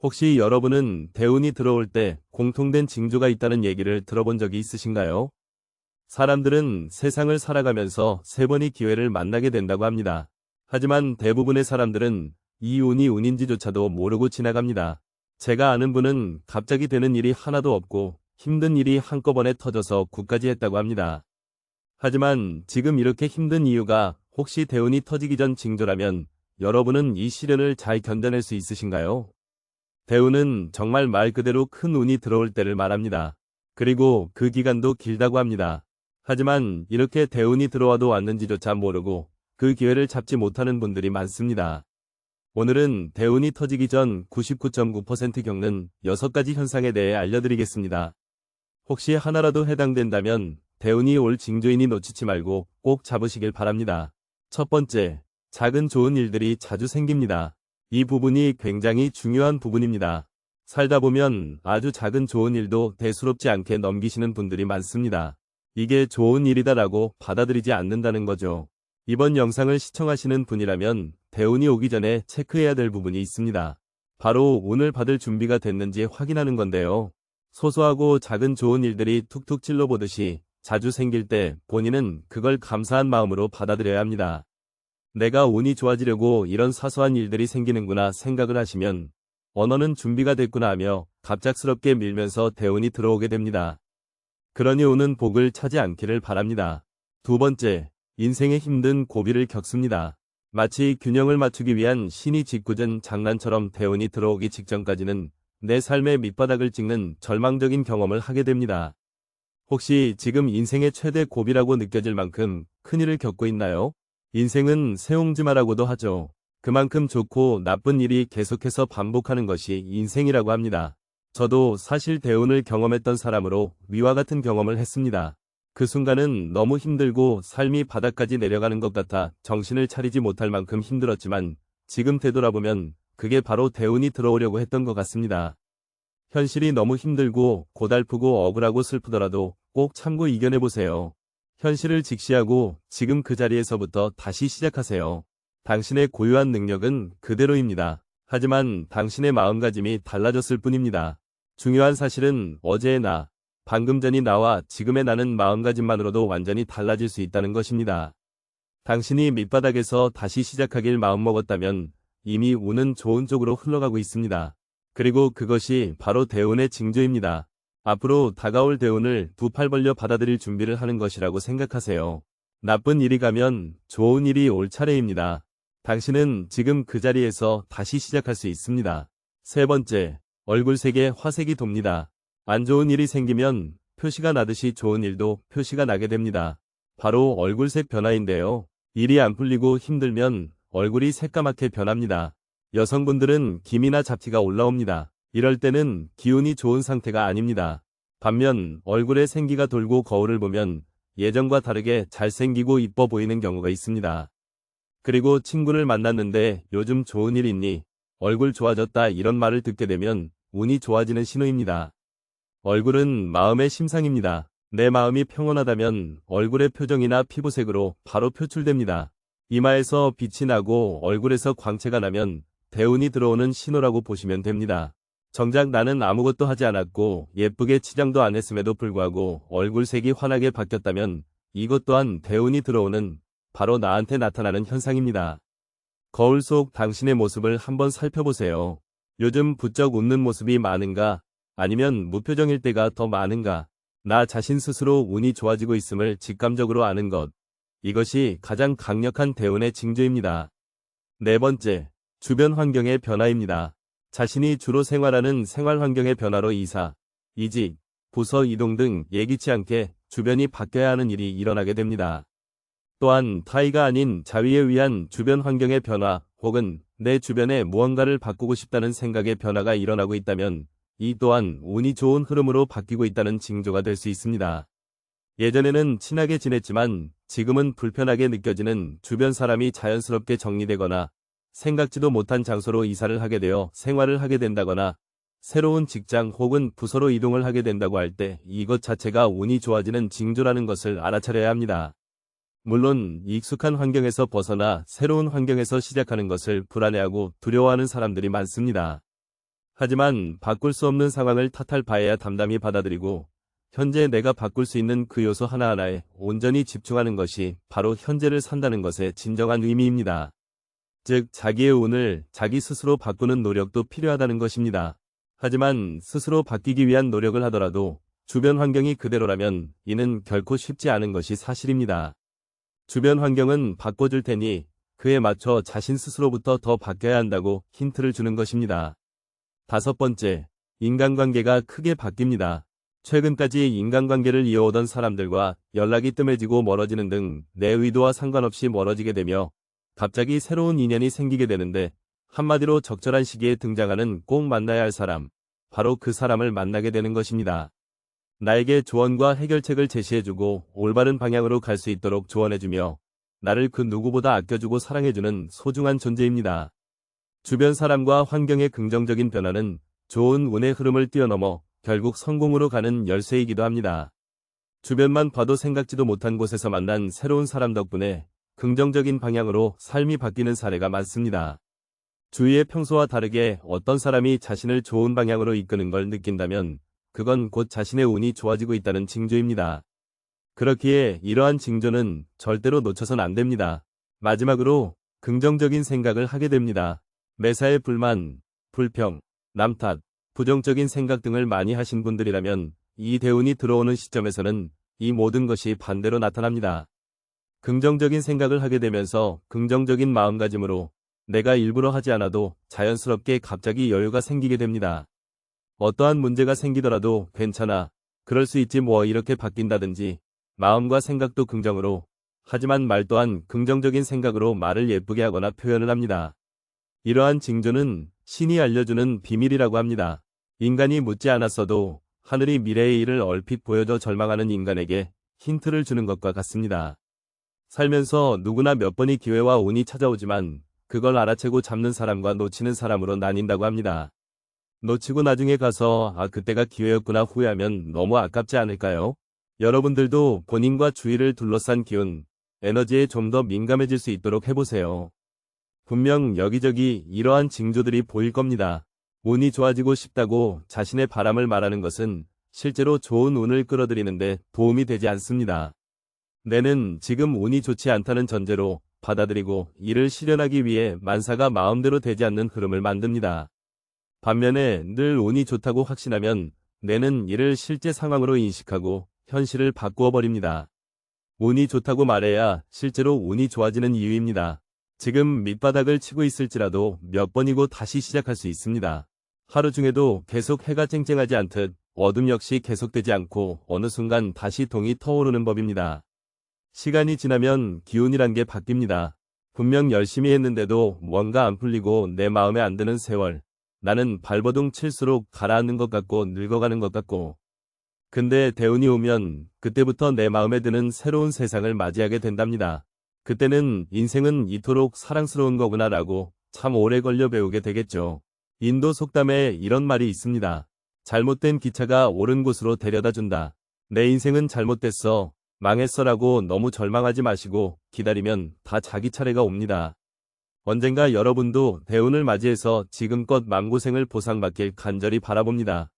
혹시 여러분은 대운이 들어올 때 공통된 징조가 있다는 얘기를 들어본 적이 있으신가요? 사람들은 세상을 살아가면서 세 번의 기회를 만나게 된다고 합니다. 하지만 대부분의 사람들은 이 운이 운인지조차도 모르고 지나갑니다. 제가 아는 분은 갑자기 되는 일이 하나도 없고 힘든 일이 한꺼번에 터져서 굿까지 했다고 합니다. 하지만 지금 이렇게 힘든 이유가 혹시 대운이 터지기 전 징조라면 여러분은 이 시련을 잘 견뎌낼 수 있으신가요? 대운은 정말 말 그대로 큰 운이 들어올 때를 말합니다. 그리고 그 기간도 길다고 합니다. 하지만 이렇게 대운이 들어와도 왔는지조차 모르고 그 기회를 잡지 못하는 분들이 많습니다. 오늘은 대운이 터지기 전 99.9% 겪는 6가지 현상에 대해 알려드리겠습니다. 혹시 하나라도 해당된다면 대운이 올 징조이니 놓치지 말고 꼭 잡으시길 바랍니다. 첫 번째, 작은 좋은 일들이 자주 생깁니다. 이 부분이 굉장히 중요한 부분입니다. 살다 보면 아주 작은 좋은 일도 대수롭지 않게 넘기시는 분들이 많습니다. 이게 좋은 일이다라고 받아들이지 않는다는 거죠. 이번 영상을 시청하시는 분이라면 대운이 오기 전에 체크해야 될 부분이 있습니다. 바로 오늘 받을 준비가 됐는지 확인하는 건데요. 소소하고 작은 좋은 일들이 툭툭 찔러보듯이 자주 생길 때 본인은 그걸 감사한 마음으로 받아들여야 합니다. 내가 운이 좋아지려고 이런 사소한 일들이 생기는구나 생각을 하시면 언어는 준비가 됐구나 하며 갑작스럽게 밀면서 대운이 들어오게 됩니다. 그러니 오는 복을 차지 않기를 바랍니다. 두 번째, 인생의 힘든 고비를 겪습니다. 마치 균형을 맞추기 위한 신이 짓궂은 장난처럼 대운이 들어오기 직전까지는 내 삶의 밑바닥을 찍는 절망적인 경험을 하게 됩니다. 혹시 지금 인생의 최대 고비라고 느껴질 만큼 큰일을 겪고 있나요? 인생은 새옹지마라고도 하죠. 그만큼 좋고 나쁜 일이 계속해서 반복하는 것이 인생이라고 합니다. 저도 사실 대운을 경험했던 사람으로 위와 같은 경험을 했습니다. 그 순간은 너무 힘들고 삶이 바닥까지 내려가는 것 같아 정신을 차리지 못할 만큼 힘들었지만 지금 되돌아보면 그게 바로 대운이 들어오려고 했던 것 같습니다. 현실이 너무 힘들고 고달프고 억울하고 슬프더라도 꼭 참고 이겨내보세요. 현실을 직시하고 지금 그 자리에서부터 다시 시작하세요. 당신의 고유한 능력은 그대로입니다. 하지만 당신의 마음가짐이 달라졌을 뿐입니다. 중요한 사실은 어제의 나, 방금 전이 나와 지금의 나는 마음가짐만으로도 완전히 달라질 수 있다는 것입니다. 당신이 밑바닥에서 다시 시작하길 마음먹었다면 이미 운은 좋은 쪽으로 흘러가고 있습니다. 그리고 그것이 바로 대운의 징조입니다. 앞으로 다가올 대운을 두 팔 벌려 받아들일 준비를 하는 것이라고 생각하세요. 나쁜 일이 가면 좋은 일이 올 차례입니다. 당신은 지금 그 자리에서 다시 시작할 수 있습니다. 세 번째, 얼굴색에 화색이 돕니다. 안 좋은 일이 생기면 표시가 나듯이 좋은 일도 표시가 나게 됩니다. 바로 얼굴색 변화인데요. 일이 안 풀리고 힘들면 얼굴이 새까맣게 변합니다. 여성분들은 기미나 잡티가 올라옵니다. 이럴 때는 기운이 좋은 상태가 아닙니다. 반면 얼굴에 생기가 돌고 거울을 보면 예전과 다르게 잘생기고 이뻐 보이는 경우가 있습니다. 그리고 친구를 만났는데 요즘 좋은 일 있니? 얼굴 좋아졌다 이런 말을 듣게 되면 운이 좋아지는 신호입니다. 얼굴은 마음의 심상입니다. 내 마음이 평온하다면 얼굴의 표정이나 피부색으로 바로 표출됩니다. 이마에서 빛이 나고 얼굴에서 광채가 나면 대운이 들어오는 신호라고 보시면 됩니다. 정작 나는 아무것도 하지 않았고 예쁘게 치장도 안 했음에도 불구하고 얼굴색이 환하게 바뀌었다면 이것 또한 대운이 들어오는 바로 나한테 나타나는 현상입니다. 거울 속 당신의 모습을 한번 살펴보세요. 요즘 부쩍 웃는 모습이 많은가? 아니면 무표정일 때가 더 많은가? 나 자신 스스로 운이 좋아지고 있음을 직감적으로 아는 것. 이것이 가장 강력한 대운의 징조입니다. 네 번째, 주변 환경의 변화입니다. 자신이 주로 생활하는 생활 환경의 변화로 이사, 이직, 부서 이동 등 예기치 않게 주변이 바뀌어야 하는 일이 일어나게 됩니다. 또한 타의가 아닌 자위에 의한 주변 환경의 변화 혹은 내 주변에 무언가를 바꾸고 싶다는 생각의 변화가 일어나고 있다면 이 또한 운이 좋은 흐름으로 바뀌고 있다는 징조가 될 수 있습니다. 예전에는 친하게 지냈지만 지금은 불편하게 느껴지는 주변 사람이 자연스럽게 정리되거나 생각지도 못한 장소로 이사를 하게 되어 생활을 하게 된다거나 새로운 직장 혹은 부서로 이동을 하게 된다고 할 때 이것 자체가 운이 좋아지는 징조라는 것을 알아차려야 합니다. 물론 익숙한 환경에서 벗어나 새로운 환경에서 시작하는 것을 불안해하고 두려워하는 사람들이 많습니다. 하지만 바꿀 수 없는 상황을 탓할 바에야 담담히 받아들이고 현재 내가 바꿀 수 있는 그 요소 하나하나에 온전히 집중하는 것이 바로 현재를 산다는 것의 진정한 의미입니다. 즉, 자기의 운을 자기 스스로 바꾸는 노력도 필요하다는 것입니다. 하지만 스스로 바뀌기 위한 노력을 하더라도 주변 환경이 그대로라면 이는 결코 쉽지 않은 것이 사실입니다. 주변 환경은 바꿔줄 테니 그에 맞춰 자신 스스로부터 더 바뀌어야 한다고 힌트를 주는 것입니다. 5번째, 인간관계가 크게 바뀝니다. 최근까지 인간관계를 이어오던 사람들과 연락이 뜸해지고 멀어지는 등 내 의도와 상관없이 멀어지게 되며 갑자기 새로운 인연이 생기게 되는데 한마디로 적절한 시기에 등장하는 꼭 만나야 할 사람, 바로 그 사람을 만나게 되는 것입니다. 나에게 조언과 해결책을 제시해주고 올바른 방향으로 갈 수 있도록 조언해주며 나를 그 누구보다 아껴주고 사랑해주는 소중한 존재입니다. 주변 사람과 환경의 긍정적인 변화는 좋은 운의 흐름을 뛰어넘어 결국 성공으로 가는 열쇠이기도 합니다. 주변만 봐도 생각지도 못한 곳에서 만난 새로운 사람 덕분에 긍정적인 방향으로 삶이 바뀌는 사례가 많습니다. 주위의 평소와 다르게 어떤 사람이 자신을 좋은 방향으로 이끄는 걸 느낀다면 그건 곧 자신의 운이 좋아지고 있다는 징조입니다. 그렇기에 이러한 징조는 절대로 놓쳐선 안 됩니다. 마지막으로 긍정적인 생각을 하게 됩니다. 매사에 불만, 불평, 남 탓, 부정적인 생각 등을 많이 하신 분들이라면 이 대운이 들어오는 시점에서는 이 모든 것이 반대로 나타납니다. 긍정적인 생각을 하게 되면서 긍정적인 마음가짐으로 내가 일부러 하지 않아도 자연스럽게 갑자기 여유가 생기게 됩니다. 어떠한 문제가 생기더라도 괜찮아, 그럴 수 있지 뭐 이렇게 바뀐다든지 마음과 생각도 긍정으로, 하지만 말 또한 긍정적인 생각으로 말을 예쁘게 하거나 표현을 합니다. 이러한 징조는 신이 알려주는 비밀이라고 합니다. 인간이 묻지 않았어도 하늘이 미래의 일을 얼핏 보여줘 절망하는 인간에게 힌트를 주는 것과 같습니다. 살면서 누구나 몇 번의 기회와 운이 찾아오지만 그걸 알아채고 잡는 사람과 놓치는 사람으로 나뉜다고 합니다. 놓치고 나중에 가서 그때가 기회였구나 후회하면 너무 아깝지 않을까요? 여러분들도 본인과 주위를 둘러싼 기운, 에너지에 좀 더 민감해질 수 있도록 해보세요. 분명 여기저기 이러한 징조들이 보일 겁니다. 운이 좋아지고 싶다고 자신의 바람을 말하는 것은 실제로 좋은 운을 끌어들이는데 도움이 되지 않습니다. 내는 지금 운이 좋지 않다는 전제로 받아들이고 이를 실현하기 위해 만사가 마음대로 되지 않는 흐름을 만듭니다. 반면에 늘 운이 좋다고 확신하면 내는 이를 실제 상황으로 인식하고 현실을 바꾸어 버립니다. 운이 좋다고 말해야 실제로 운이 좋아지는 이유입니다. 지금 밑바닥을 치고 있을지라도 몇 번이고 다시 시작할 수 있습니다. 하루 중에도 계속 해가 쨍쨍하지 않듯 어둠 역시 계속되지 않고 어느 순간 다시 동이 터오르는 법입니다. 시간이 지나면 기운이란 게 바뀝니다. 분명 열심히 했는데도 뭔가 안 풀리고 내 마음에 안 드는 세월. 나는 발버둥 칠수록 가라앉는 것 같고 늙어가는 것 같고. 근데 대운이 오면 그때부터 내 마음에 드는 새로운 세상을 맞이하게 된답니다. 그때는 인생은 이토록 사랑스러운 거구나 라고 참 오래 걸려 배우게 되겠죠. 인도 속담에 이런 말이 있습니다. 잘못된 기차가 옳은 곳으로 데려다 준다. 내 인생은 잘못됐어, 망했어라고 너무 절망하지 마시고 기다리면 다 자기 차례가 옵니다. 언젠가 여러분도 대운을 맞이해서 지금껏 마음고생을 보상받길 간절히 바라봅니다.